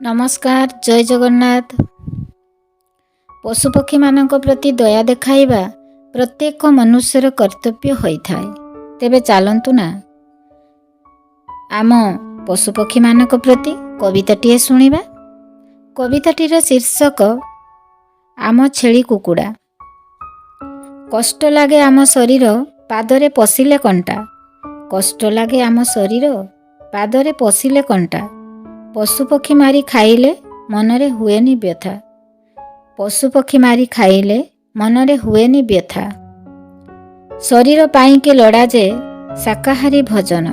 नमस्कार, जय जगन्नाथ। पशुपक्षी मानक प्रति दया देखाइबा प्रत्येक मनुष्यर कर्तव्य होइथाए। तेबे चलंतु ना आम पशुपक्षी मानक प्रति कविताटिए शुणिबा। कविताटीर शीर्षक आम छेली कुकुड़ा। कष्ट लागे आम शरीर पादरे पशिले कंटा। कष्ट लागे आम शरीर पादरे पशिले कंटा। पशुपक्षी मारी खाइले मनरे हुएनी व्यथा। पशुपक्षी मारी खाइले मनरे हुएनी व्यथा। शरीर पाइंकी लड़ाजे शाकाहारी भोजन।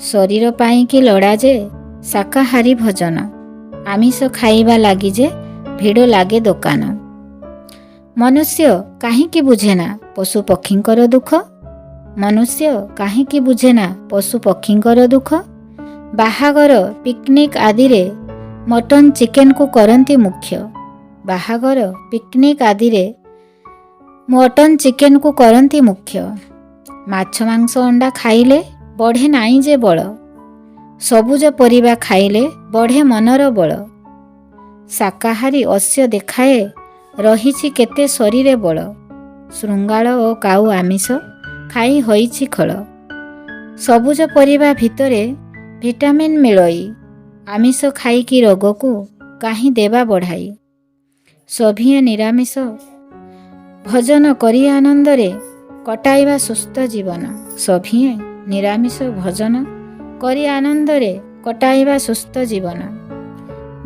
शरीर पाइंकी लड़ाजे शाकाहारी भोजन। आमिष खाइबा लागी जे भिड़ लागे दोकान। मनुष्य काहींकी बुझेना पशुपक्षींकर दुख। मनुष्य काहींकी बुझेना पशुपक्षींकर दुख। बाहागर पिकनिक आदि रे मटन चिकेन को करंती मुख्य। बाहागर पिकनिक आदि रे मटन चिकेन को करंती मुख्य। माछ मांस अंडा खाइले बढ़े नाई जे बल। सबुज परिबा खाइले बढ़े मनर बल। शाकाहारी अश्य देखाए रहिछि केते शरीरे बल। शृंगाल ओ काऊ आमिष खाई होइछि खल। सबुज परिबा भितरे विटामिन मिलई। आमिष खाइकी रोग को काहीं देवा बढ़ाई। सभिए निरामिष भोजन करी आनंदरे कटाइबा सुस्थ जीवन। सभिए निरामिष भोजन करी आनंदरे कटाइबा सुस्थ जीवन।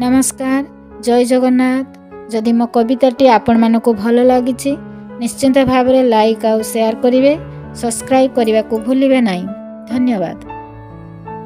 नमस्कार, जय जगन्नाथ। जदि मो कविताटी आपण मानकु भल लागिछि निश्चिंत भाव लाइक आउ शेयर करिवे। सब्सक्राइब करने को भूलिबे नहीं। धन्यवाद।